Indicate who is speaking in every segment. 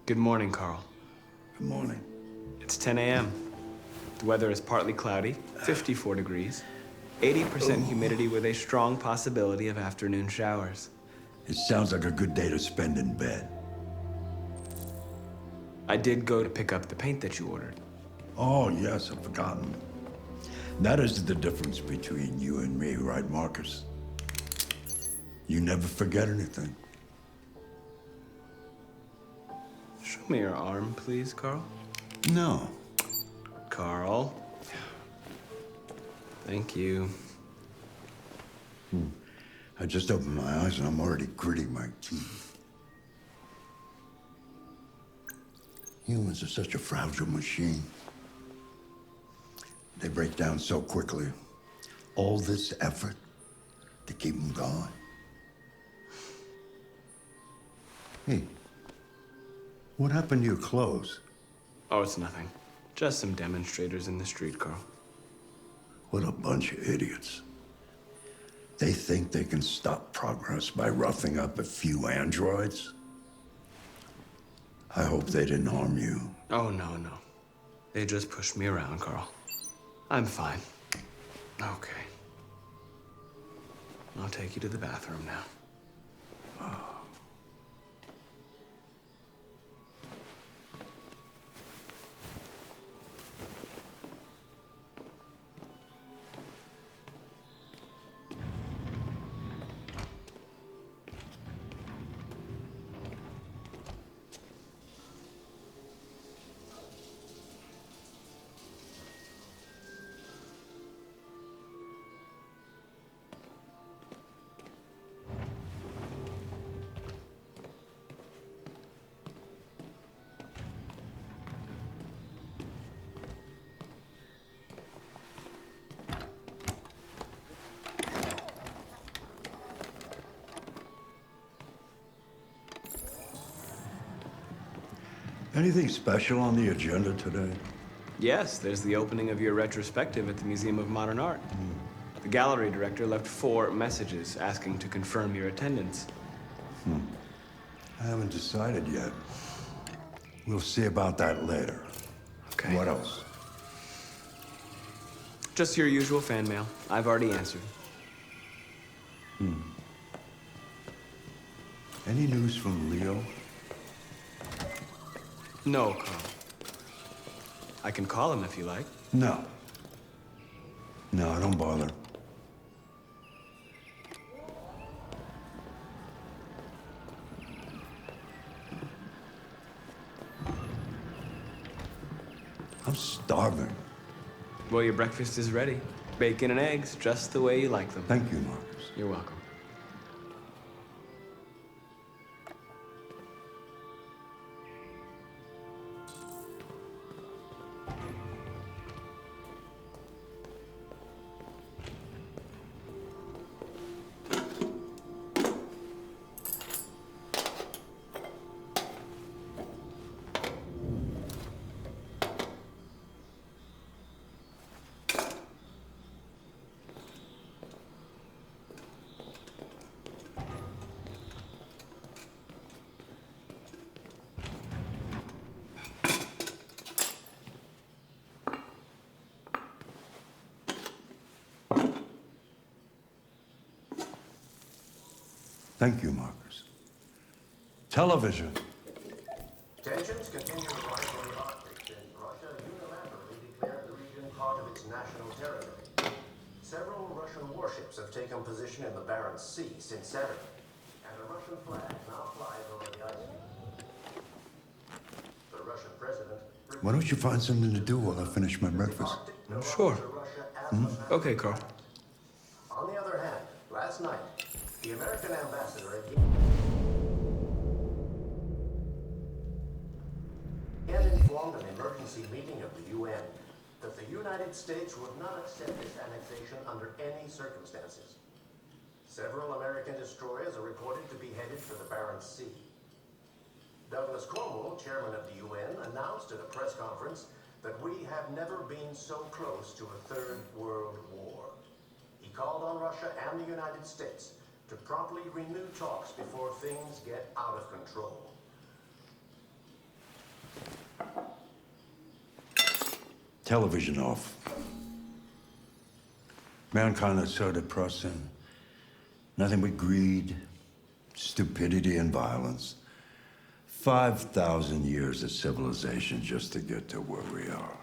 Speaker 1: Good morning, Carl.
Speaker 2: Good morning.
Speaker 1: It's 10 a.m. The weather is partly cloudy, 54 degrees, 80% humidity with a strong possibility of afternoon showers.
Speaker 2: It sounds like a good day to spend in bed.
Speaker 1: I did go to pick up the paint that you ordered.
Speaker 2: Oh, yes, I've forgotten. That is the difference between you and me, right, Marcus? You never forget anything.
Speaker 1: Show me your arm, please, Carl.
Speaker 2: No.
Speaker 1: Carl. Thank you.
Speaker 2: I just opened my eyes and I'm already gritting my teeth. Humans are such a fragile machine. They break down so quickly. All this effort to keep them going. Hey, what happened to your clothes?
Speaker 1: Oh, it's nothing. Just some demonstrators in the street, Carl.
Speaker 2: What a bunch of idiots. They think they can stop progress by roughing up a few androids. I hope they didn't harm you.
Speaker 1: Oh, no. They just pushed me around, Carl. I'm fine. Okay. I'll take you to the bathroom now.
Speaker 2: Anything special on the agenda today?
Speaker 1: Yes, there's the opening of your retrospective at the Museum of Modern Art. The gallery director left 4 messages asking to confirm your attendance.
Speaker 2: I haven't decided yet. We'll see about that later.
Speaker 1: Okay.
Speaker 2: What else?
Speaker 1: Just your usual fan mail. I've already answered.
Speaker 2: Any news from Leo?
Speaker 1: No, Carl. I can call him if you like.
Speaker 2: No. No, don't bother. I'm starving.
Speaker 1: Well, your breakfast is ready. Bacon and eggs, just the way you like them.
Speaker 2: Thank you, Marcus.
Speaker 1: You're welcome.
Speaker 2: Thank you, Marcus. Television.
Speaker 3: Tensions continue to rise in the Arctic since Russia unilaterally declared the region part of its national territory. Several Russian warships have taken position in the Barents Sea since Saturday, and a Russian flag now flies over the ice. The Russian president...
Speaker 2: Why don't you find something to do while I finish my breakfast?
Speaker 1: Sure. Okay, Carl.
Speaker 3: On the other hand, last night, the American ambassador again informed an emergency meeting of the UN that the United States would not accept this annexation under any circumstances. Several American destroyers are reported to be headed for the Barents Sea. Douglas Cornwall, chairman of the UN, announced at a press conference that we have never been so close to a third world war. He called on Russia and the United States to promptly renew talks before things get out of control.
Speaker 2: television off. Mankind is so depressing. Nothing but greed, stupidity, and violence. 5,000 years of civilization just to get to where we are.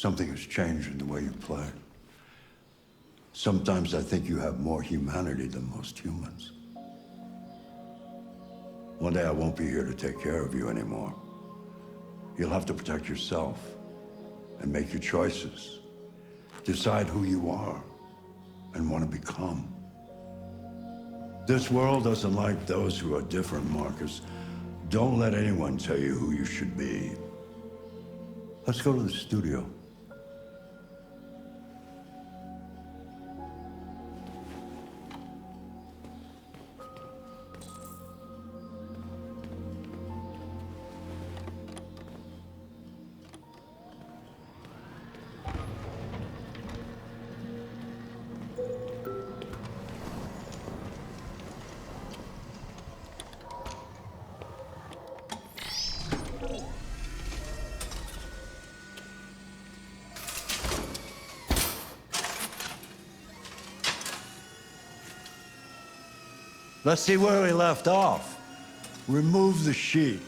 Speaker 2: Something has changed in the way you play. Sometimes I think you have more humanity than most humans. One day I won't be here to take care of you anymore. You'll have to protect yourself and make your choices. Decide who you are and want to become. This world doesn't like those who are different, Marcus. Don't let anyone tell you who you should be. Let's go to the studio. Let's see where we left off. Remove the sheet.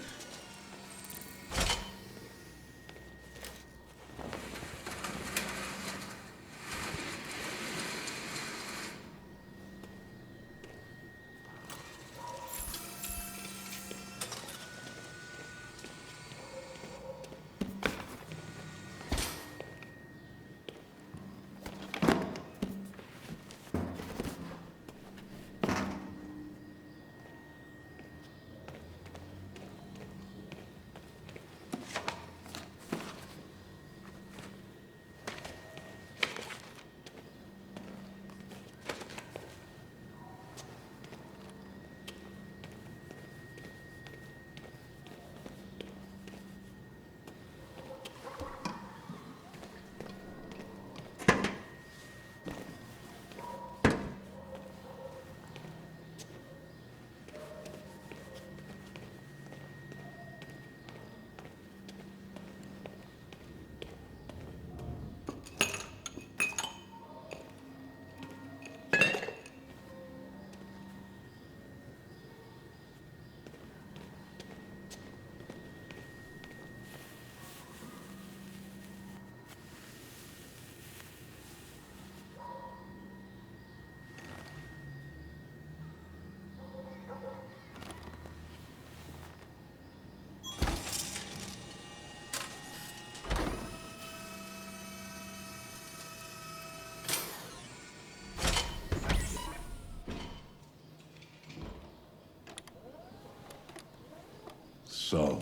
Speaker 2: So,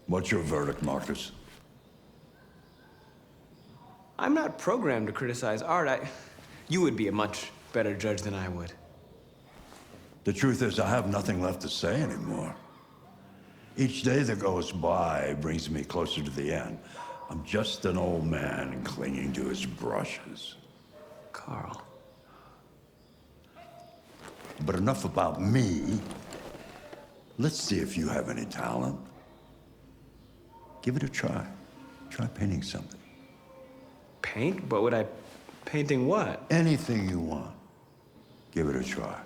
Speaker 2: what's your verdict, Marcus?
Speaker 1: I'm not programmed to criticize art. You would be a much better judge than I would.
Speaker 2: The truth is, I have nothing left to say anymore. Each day that goes by brings me closer to the end. I'm just an old man clinging to his brushes.
Speaker 1: Carl.
Speaker 2: But enough about me. Let's see if you have any talent. Give it a try. Try painting something.
Speaker 1: Paint? But would I... Painting what?
Speaker 2: Anything you want. Give it a try.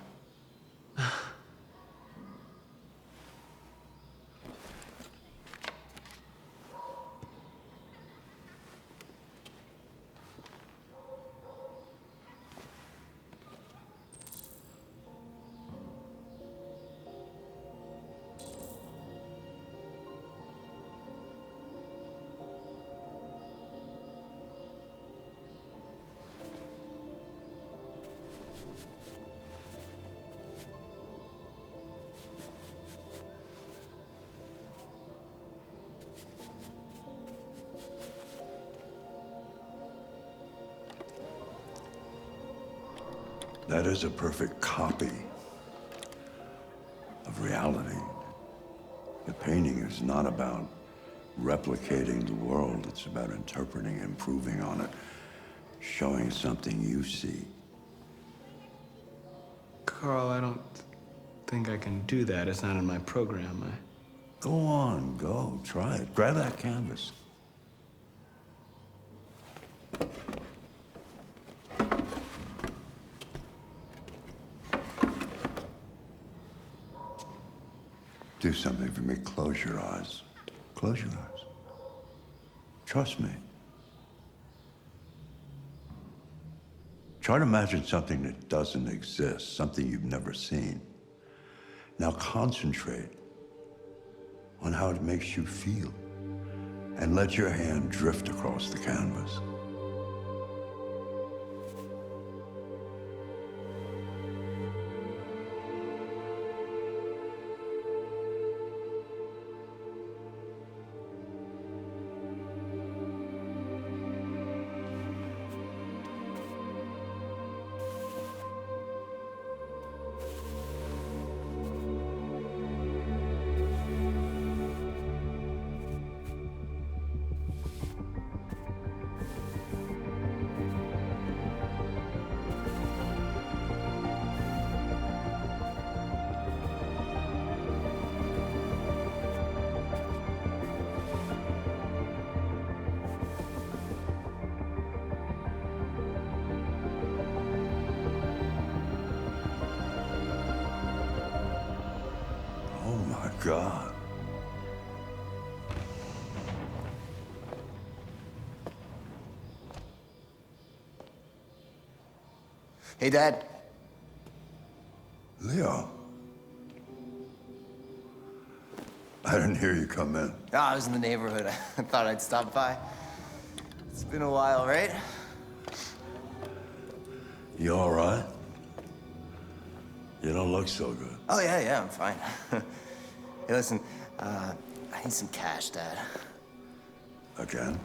Speaker 2: That is a perfect copy of reality. The painting is not about replicating the world. It's about interpreting, improving on it, showing something you see.
Speaker 1: Carl, I don't think I can do that. It's not in my program.
Speaker 2: Go on, go. Try it. Grab that canvas. Do something for me. Close your eyes. Close your eyes. Trust me. Try to imagine something that doesn't exist, something you've never seen. Now concentrate on how it makes you feel, and let your hand drift across the canvas. Oh my God.
Speaker 4: Hey, Dad.
Speaker 2: Leo. I didn't hear you come in.
Speaker 4: I was in the neighborhood. I thought I'd stop by. It's been a while, right?
Speaker 2: You all right? You don't look so good.
Speaker 4: Oh, yeah, I'm fine. Hey, listen, I need some cash, Dad.
Speaker 2: Again?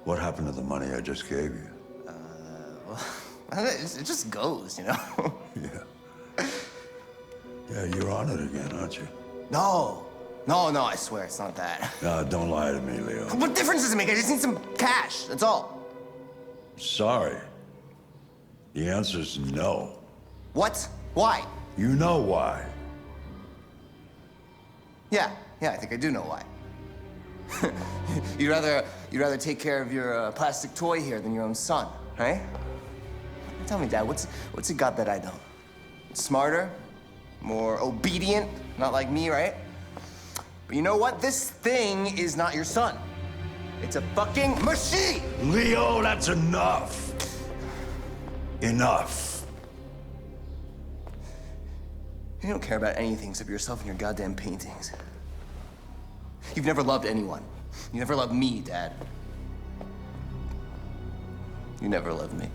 Speaker 2: What happened to the money I just gave you?
Speaker 4: Well, it just goes, you know?
Speaker 2: Yeah. Yeah, you're on it again, aren't you?
Speaker 4: No, I swear it's not that.
Speaker 2: No, don't lie to me, Leo.
Speaker 4: What difference does it make? I just need some cash, that's all.
Speaker 2: Sorry. The answer's no.
Speaker 4: What? Why?
Speaker 2: You know why.
Speaker 4: Yeah, I think I do know why. You'd rather take care of your plastic toy here than your own son, right? Tell me, Dad, what's it got that I don't? Smarter, more obedient, not like me, right? But you know what? This thing is not your son. It's a fucking machine!
Speaker 2: Leo, that's enough. Enough.
Speaker 4: You don't care about anything except yourself and your goddamn paintings. You've never loved anyone. You never loved me, Dad. You never loved me.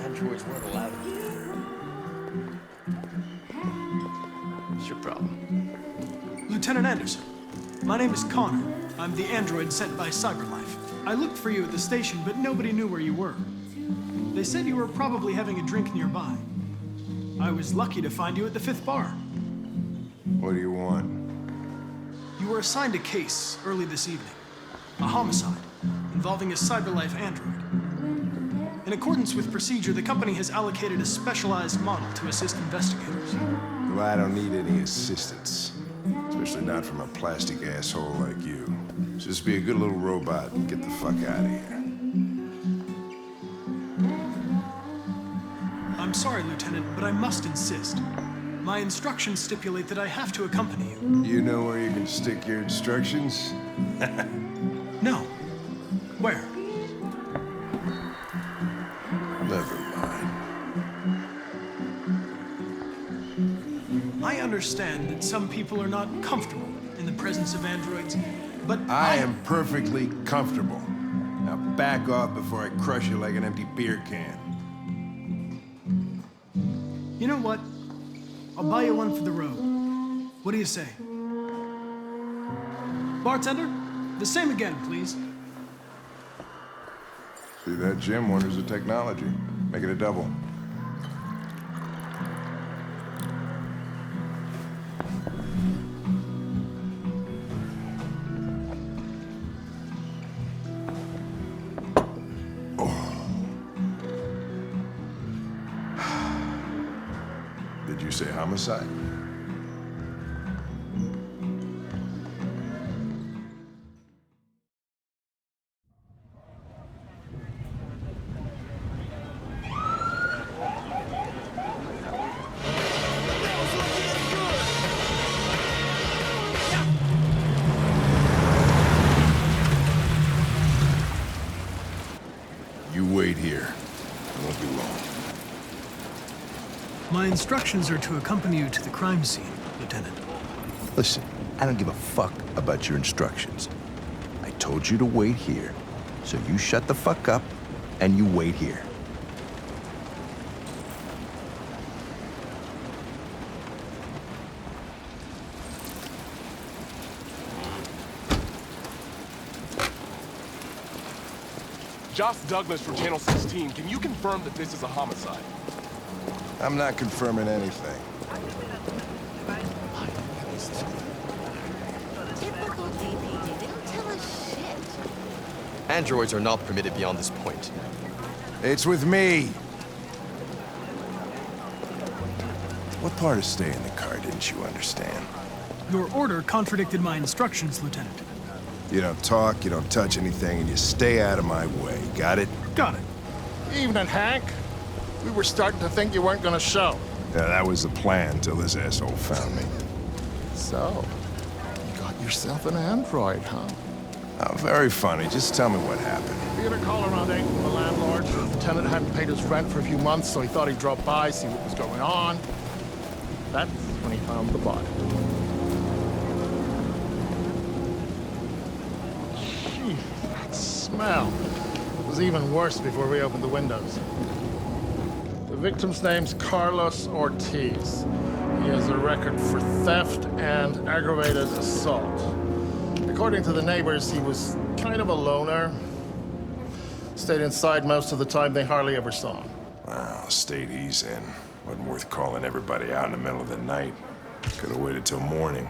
Speaker 5: Androids weren't allowed. What's your problem?
Speaker 6: Lieutenant Anderson, my name is Connor. I'm the android sent by CyberLife. I looked for you at the station, but nobody knew where you were. They said you were probably having a drink nearby. I was lucky to find you at the 5th bar.
Speaker 7: What do you want?
Speaker 6: You were assigned a case early this evening. A homicide involving a CyberLife android. In accordance with procedure, the company has allocated a specialized model to assist investigators.
Speaker 7: Well, I don't need any assistance. Especially not from a plastic asshole like you. Just be a good little robot and get the fuck out of here.
Speaker 6: I'm sorry, Lieutenant, but I must insist. My instructions stipulate that I have to accompany you.
Speaker 7: You know where you can stick your instructions?
Speaker 6: No. Where?
Speaker 7: Never mind.
Speaker 6: I understand that some people are not comfortable in the presence of androids, but
Speaker 7: I am perfectly comfortable. Now back off before I crush you like an empty beer can.
Speaker 6: You know what? I'll buy you one for the road. What do you say? Bartender, the same again, please.
Speaker 7: See that, Jim? Wonders of technology. Make it a double. Did you say homicide? You wait here. It won't be long.
Speaker 6: My instructions are to accompany you to the crime scene, Lieutenant.
Speaker 7: Listen, I don't give a fuck about your instructions. I told you to wait here. So you shut the fuck up and you wait here.
Speaker 8: Josh Douglas from Channel 16, can you confirm that this is a homicide?
Speaker 7: I'm not confirming anything.
Speaker 9: Typical DPD. They don't tell us shit.
Speaker 5: Androids are not permitted beyond this point.
Speaker 7: It's with me. What part of stay in the car didn't you understand?
Speaker 6: Your order contradicted my instructions, Lieutenant.
Speaker 7: You don't talk, you don't touch anything, and you stay out of my way. Got it?
Speaker 6: Got it.
Speaker 10: Evening, Hank. We were starting to think you weren't gonna show.
Speaker 7: Yeah, that was the plan till this asshole found me.
Speaker 10: So, you got yourself an android, huh?
Speaker 7: Oh, very funny. Just tell me what happened.
Speaker 10: We had a call around 8 from the landlord. The tenant hadn't paid his rent for a few months, so he thought he'd drop by, see what was going on. That's when he found the body. Jeez, that smell. It was even worse before we opened the windows. The victim's name's Carlos Ortiz. He has a record for theft and aggravated assault. According to the neighbors, he was kind of a loner. Stayed inside most of the time. They hardly ever saw him.
Speaker 11: Well, the state he's in. Wasn't worth calling everybody out in the middle of the night. Could have waited till morning.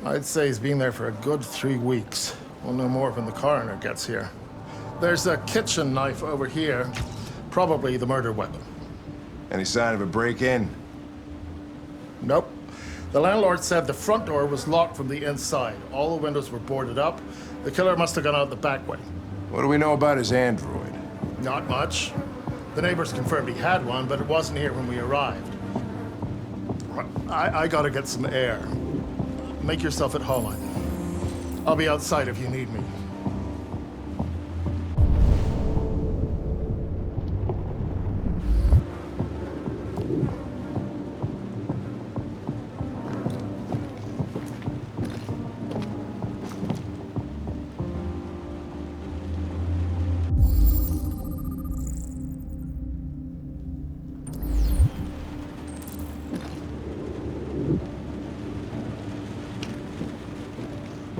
Speaker 10: I'd say he's been there for a good 3 weeks. We'll know more when the coroner gets here. There's a kitchen knife over here. Probably the murder weapon.
Speaker 11: Any sign of a break-in?
Speaker 10: Nope. The landlord said the front door was locked from the inside. All the windows were boarded up. The killer must have gone out the back way.
Speaker 11: What do we know about his android?
Speaker 10: Not much. The neighbors confirmed he had one, but it wasn't here when we arrived. I gotta get some air. Make yourself at home. I'll be outside if you need me.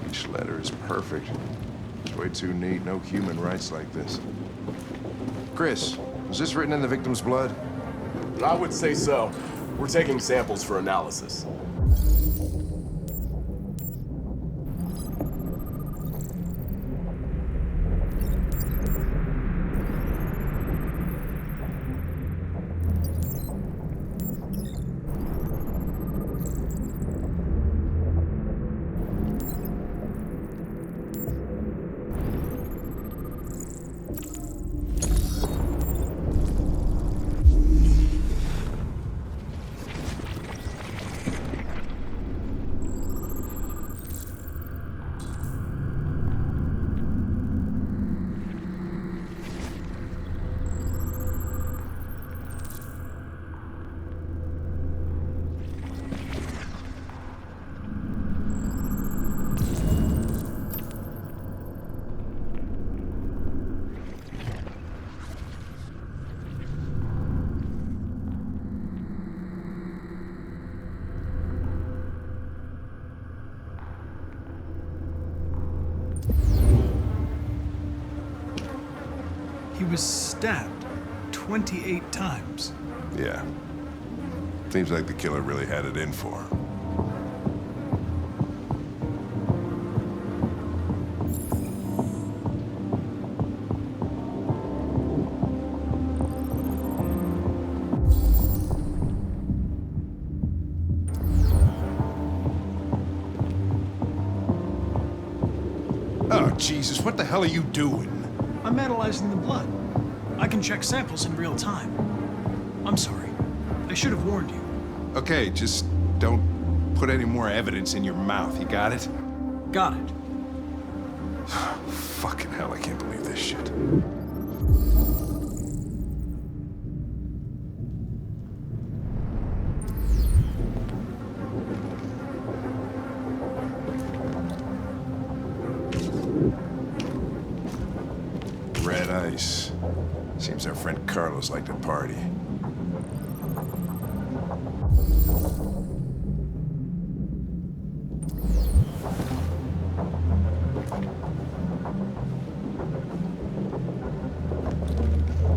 Speaker 11: Each letter is perfect. It's way too neat. No human writes like this. Chris, was this written in the victim's blood?
Speaker 8: I would say so. We're taking samples for analysis.
Speaker 6: He was stabbed 28 times.
Speaker 11: Yeah. Seems like the killer really had it in for him.
Speaker 7: Oh, Jesus, what the hell are you doing?
Speaker 6: I'm analyzing the blood. I can check samples in real time. I'm sorry. I should have warned you.
Speaker 7: Okay, just don't put any more evidence in your mouth, you got it?
Speaker 6: Got it.
Speaker 11: Fucking hell, I can't believe this shit. Red ice. Seems our friend Carlos liked to party.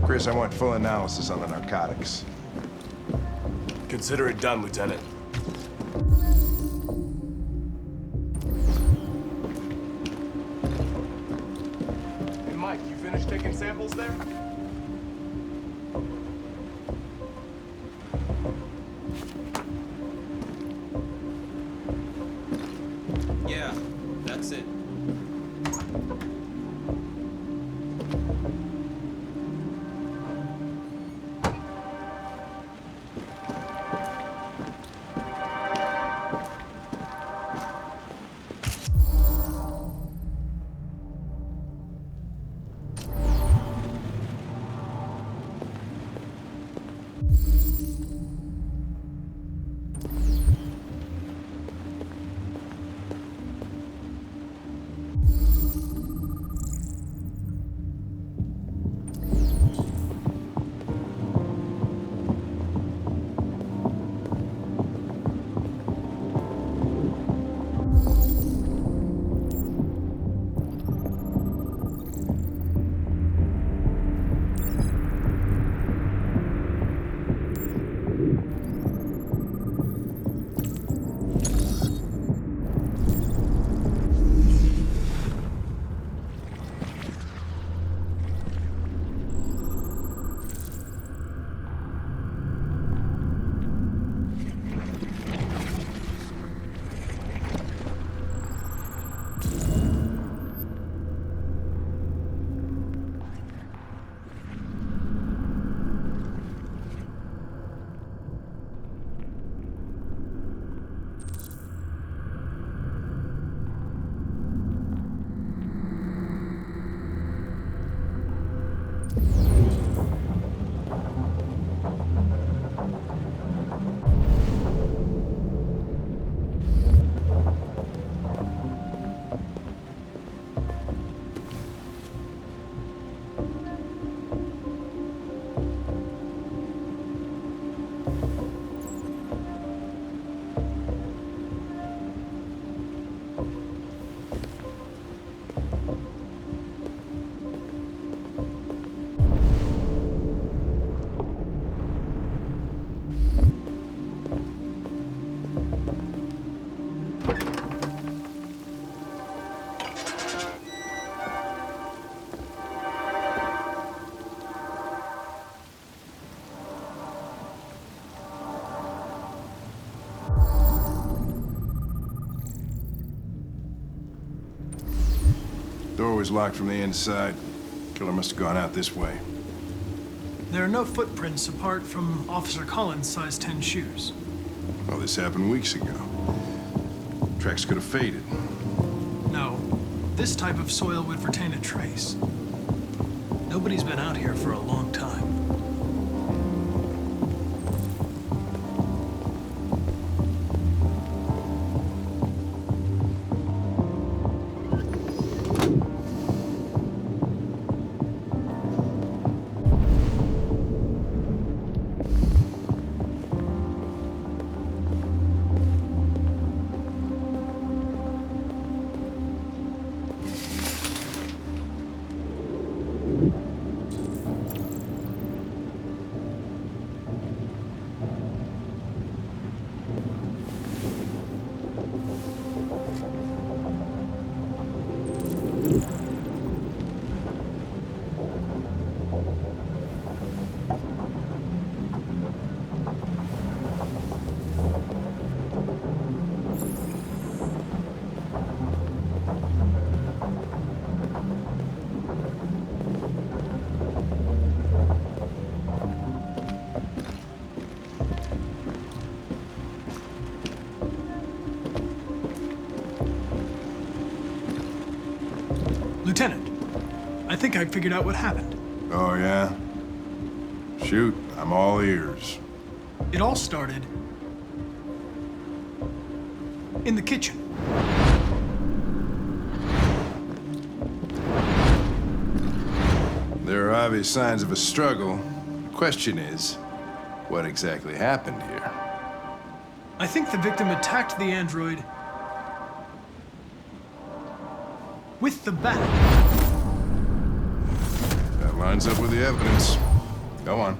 Speaker 11: Chris, I want full analysis on the narcotics.
Speaker 8: Consider it done, Lieutenant. Hey, Mike, you finished taking samples there?
Speaker 1: Yeah, that's it.
Speaker 11: Door was locked from the inside. Killer must have gone out this way.
Speaker 6: There are no footprints apart from Officer Collins' size 10 shoes.
Speaker 11: Well, this happened weeks ago. Tracks could have faded.
Speaker 6: No, this type of soil would retain a trace. Nobody's been out here for a long time. Lieutenant, I think I figured out what happened.
Speaker 11: Oh, yeah? Shoot, I'm all ears.
Speaker 6: It all started in the kitchen.
Speaker 11: There are obvious signs of a struggle. Question is, what exactly happened here?
Speaker 6: I think the victim attacked the android with the bat.
Speaker 11: That lines up with the evidence. Go on.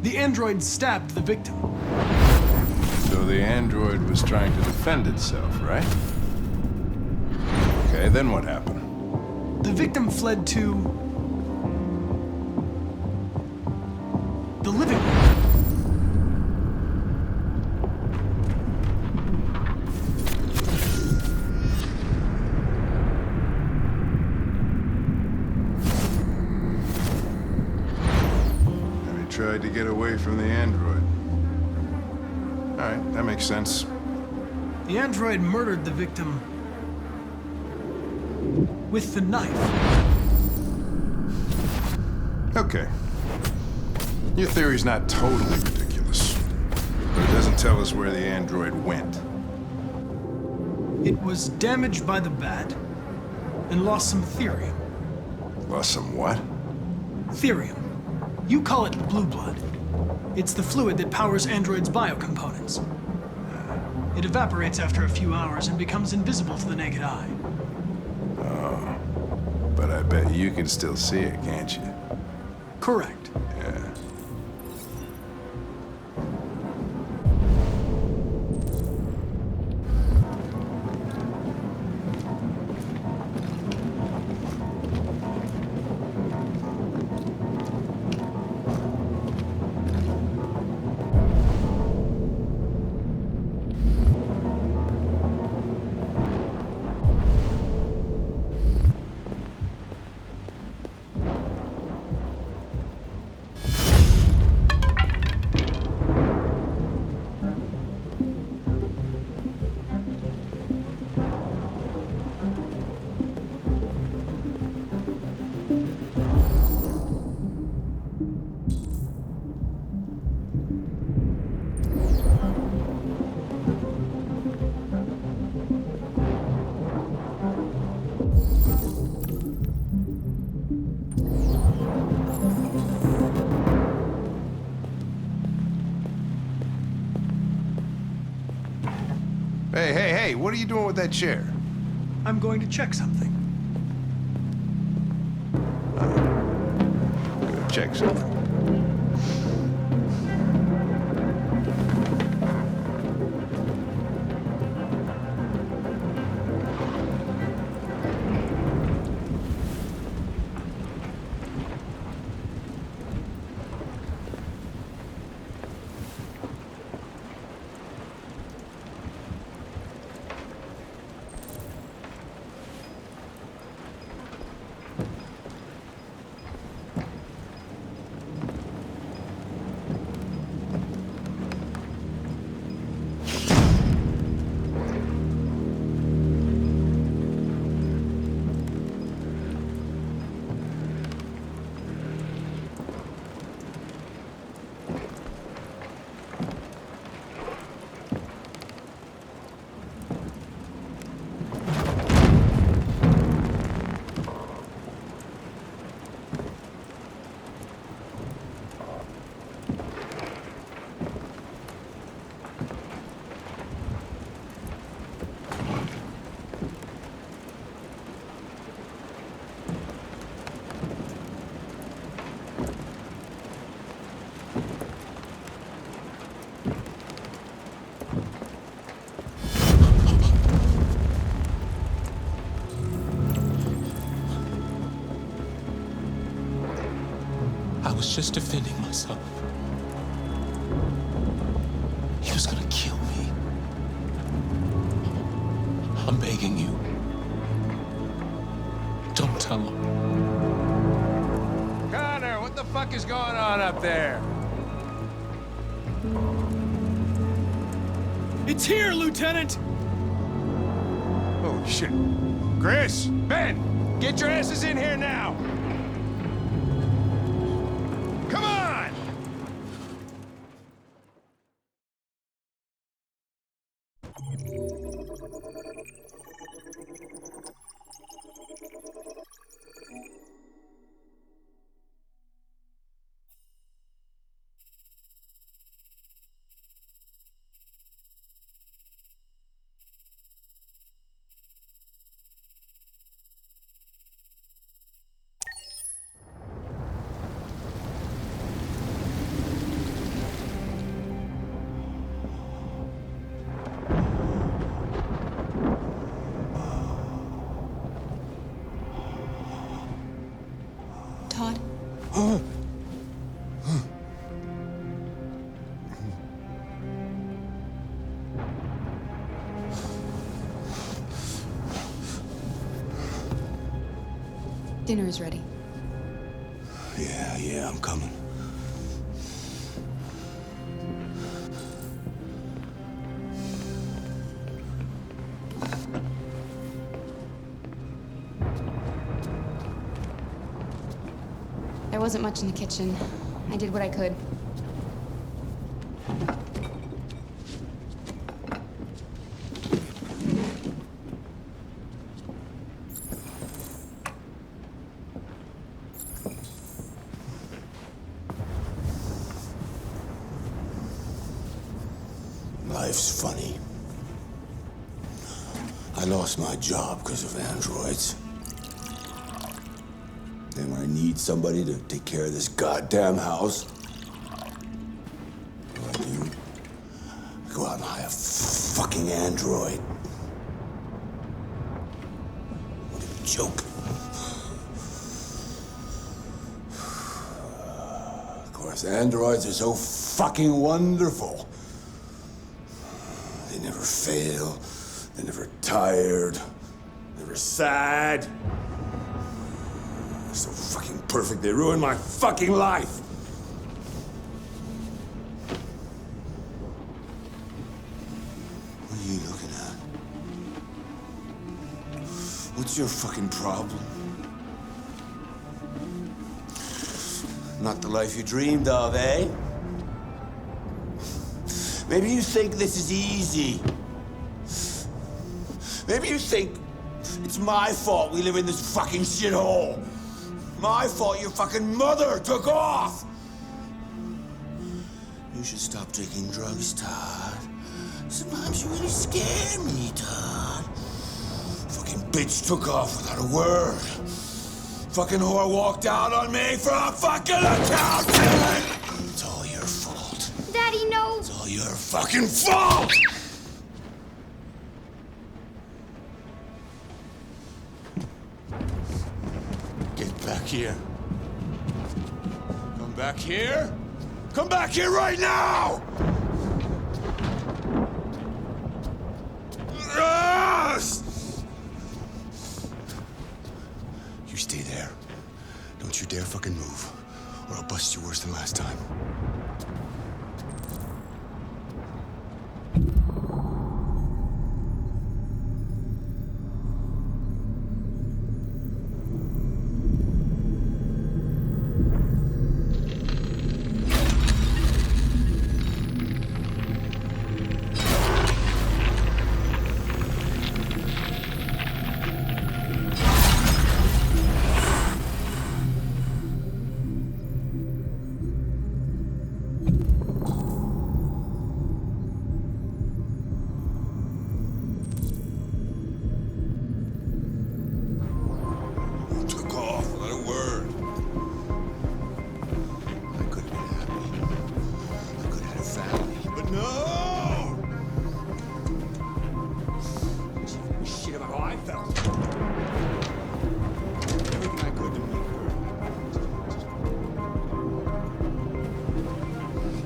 Speaker 6: The android stabbed the victim.
Speaker 11: So the android was trying to defend itself, right? Okay, then what happened?
Speaker 6: The victim fled to the living room.
Speaker 11: And he tried to get away from the android. All right, that makes sense.
Speaker 6: The android murdered the victim with the knife.
Speaker 11: Okay. Your theory's not totally ridiculous, but it doesn't tell us where the android went.
Speaker 6: It was damaged by the bat and lost some therium.
Speaker 11: Lost some what?
Speaker 6: Therium. You call it blue blood. It's the fluid that powers androids' biocomponents. It evaporates after a few hours and becomes invisible to the naked eye.
Speaker 11: Oh. But I bet you can still see it, can't you?
Speaker 6: Correct.
Speaker 11: Yeah. Hey, what are you doing with that chair?
Speaker 6: I'm going to check something.
Speaker 11: Gonna check something.
Speaker 12: I was just defending myself. He was gonna kill me. I'm begging you. Don't tell him.
Speaker 11: Connor, what the fuck is going on up there?
Speaker 6: It's here, Lieutenant!
Speaker 11: Holy shit. Chris, Ben, get your asses in here now. Come on!
Speaker 13: Todd? Dinner is ready.
Speaker 2: Yeah, I'm coming.
Speaker 13: There wasn't much in the kitchen. I did what I could.
Speaker 2: Life's funny. I lost my job because of androids. Then when I need somebody to take care of this goddamn house, what do? I go out and hire a fucking android. What a joke. Of course, androids are so fucking wonderful. They never fail. They're never tired. Never sad. So fucking perfect, they ruined my fucking life! What are you looking at? What's your fucking problem? Not the life you dreamed of, eh? Maybe you think this is easy. Maybe you think it's my fault we live in this fucking shithole. My fault your fucking mother took off! You should stop taking drugs, Todd.
Speaker 14: Sometimes you really scare me, Todd. Fucking bitch took off without a word. Fucking whore walked out on me for a fucking accountant! It's all your fault.
Speaker 13: Daddy, no!
Speaker 14: It's all your fucking fault! Get back here. Come back here. Come back here right now! Yes! You stay there. Don't you dare fucking move, or I'll bust you worse than last time.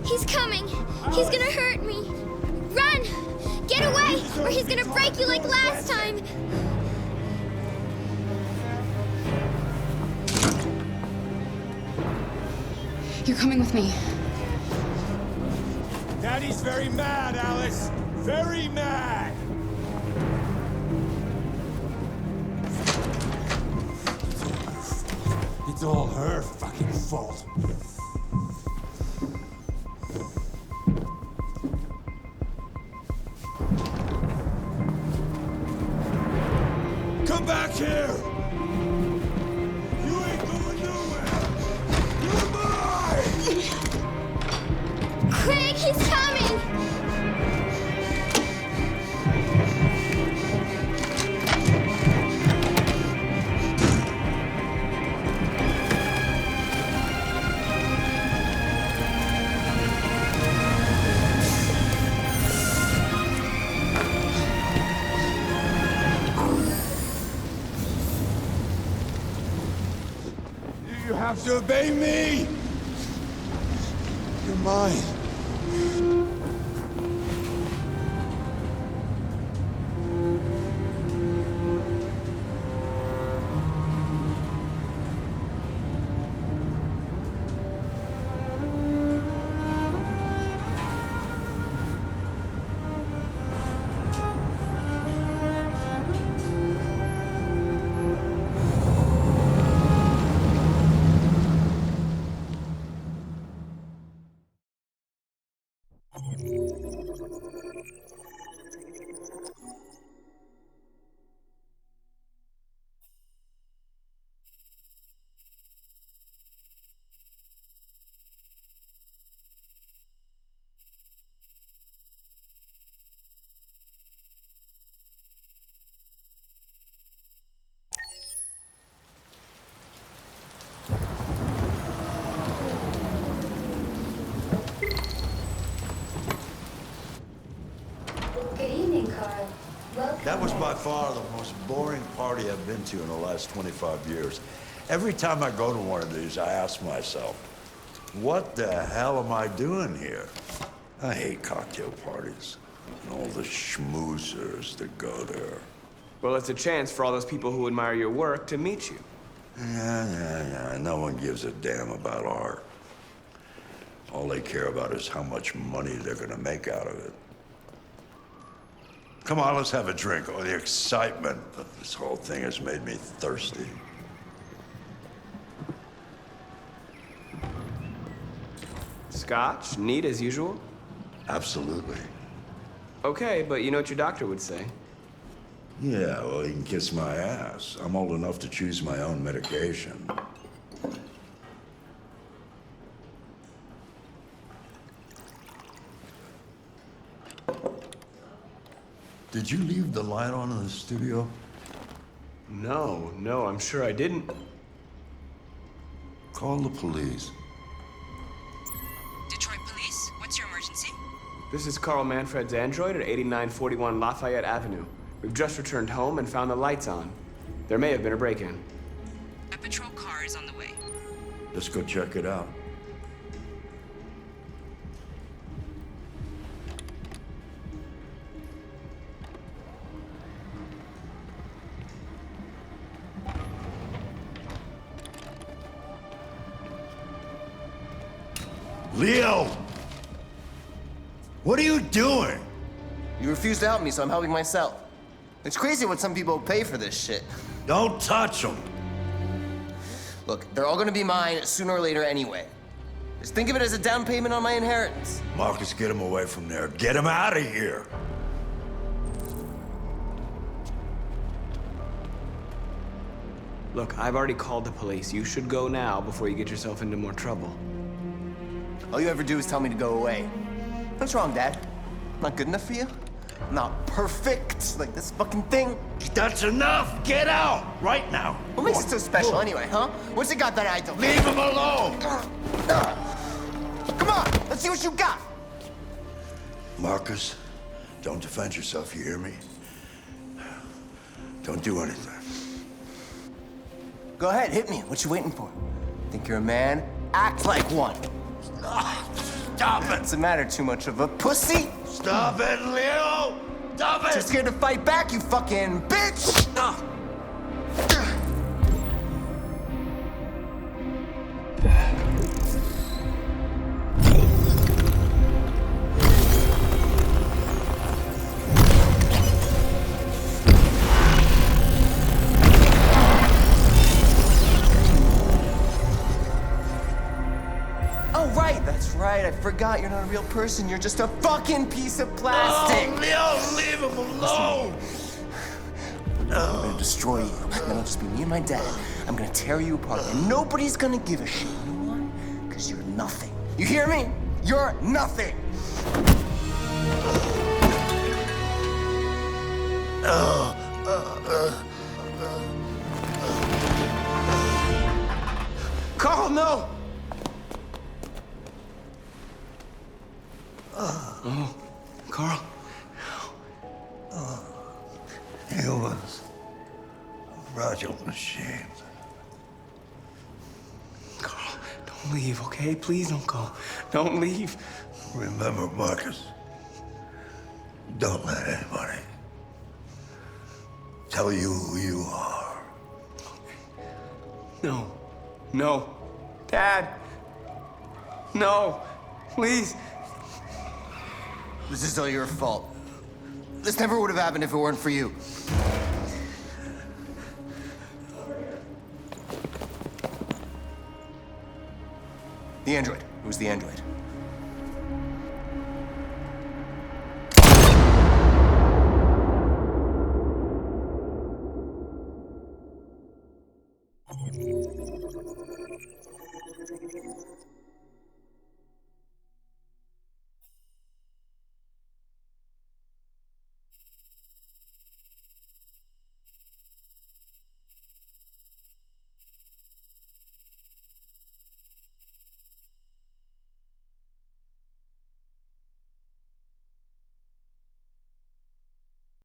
Speaker 13: He's coming! He's gonna hurt me! Run! Get away, or he's gonna break you like last time! You're coming with me.
Speaker 14: Daddy's very mad, Alice. Very mad. It's all her fucking fault. Come back here! You ain't going nowhere! You're mine!
Speaker 13: Craig, he's coming!
Speaker 14: You have to obey me! You're mine.
Speaker 15: Good evening, Carl. Welcome.
Speaker 2: That was by far the most boring party I've been to in the last 25 years. Every time I go to one of these, I ask myself, what the hell am I doing here? I hate cocktail parties and all the schmoozers that go there.
Speaker 1: Well, it's a chance for all those people who admire your work to meet you.
Speaker 2: Yeah. No one gives a damn about art. All they care about is how much money they're gonna make out of it. Come on, let's have a drink. Oh, the excitement of this whole thing has made me thirsty.
Speaker 1: Scotch? Neat as usual?
Speaker 2: Absolutely.
Speaker 1: Okay, but you know what your doctor would say.
Speaker 2: Yeah, well, he can kiss my ass. I'm old enough to choose my own medication. Did you leave the light on in the studio?
Speaker 1: No, I'm sure I didn't.
Speaker 2: Call the police.
Speaker 16: Detroit Police, what's your emergency?
Speaker 1: This is Carl Manfred's android at 8941 Lafayette Avenue. We've just returned home and found the lights on. There may have been a break-in.
Speaker 16: A patrol car is on the way.
Speaker 2: Let's go check it out. Leo! What are you doing?
Speaker 4: You refuse to help me, so I'm helping myself. It's crazy what some people pay for this shit.
Speaker 2: Don't touch them.
Speaker 4: Look, they're all gonna be mine sooner or later anyway. Just think of it as a down payment on my inheritance.
Speaker 2: Marcus, get him away from there. Get him out of here.
Speaker 1: Look, I've already called the police. You should go now before you get yourself into more trouble.
Speaker 4: All you ever do is tell me to go away. What's wrong, Dad? Not good enough for you? Not perfect, like this fucking thing?
Speaker 2: That's enough! Get out! Right now!
Speaker 4: What makes it so special anyway, huh? What's it got that I don't?
Speaker 2: Leave him alone!
Speaker 4: Come on, let's see what you got!
Speaker 2: Marcus, don't defend yourself, you hear me? Don't do anything.
Speaker 4: Go ahead, hit me. What you waiting for? Think you're a man? Act like one.
Speaker 2: Stop it!
Speaker 4: Doesn't matter too much of a pussy.
Speaker 2: Stop it, Leo! Stop it!
Speaker 4: Too scared to fight back, you fucking bitch! Right, I forgot you're not a real person. You're just a fucking piece of plastic.
Speaker 2: Oh, Leo, leave him alone!
Speaker 4: I'm gonna destroy you. Then it'll just be me and my dad. I'm gonna tear you apart, and nobody's gonna give a shit. You know why? Because you're nothing. You hear me? You're nothing.
Speaker 1: Carl, no! Oh, Carl.
Speaker 2: Humans. Fragile machines.
Speaker 1: Carl, don't leave, okay? Please don't go. Don't leave.
Speaker 2: Remember, Marcus, don't let anybody tell you who you are.
Speaker 1: No. Dad. No. Please.
Speaker 4: This is all your fault. This never would have happened if it weren't for you. The android. Who's the android?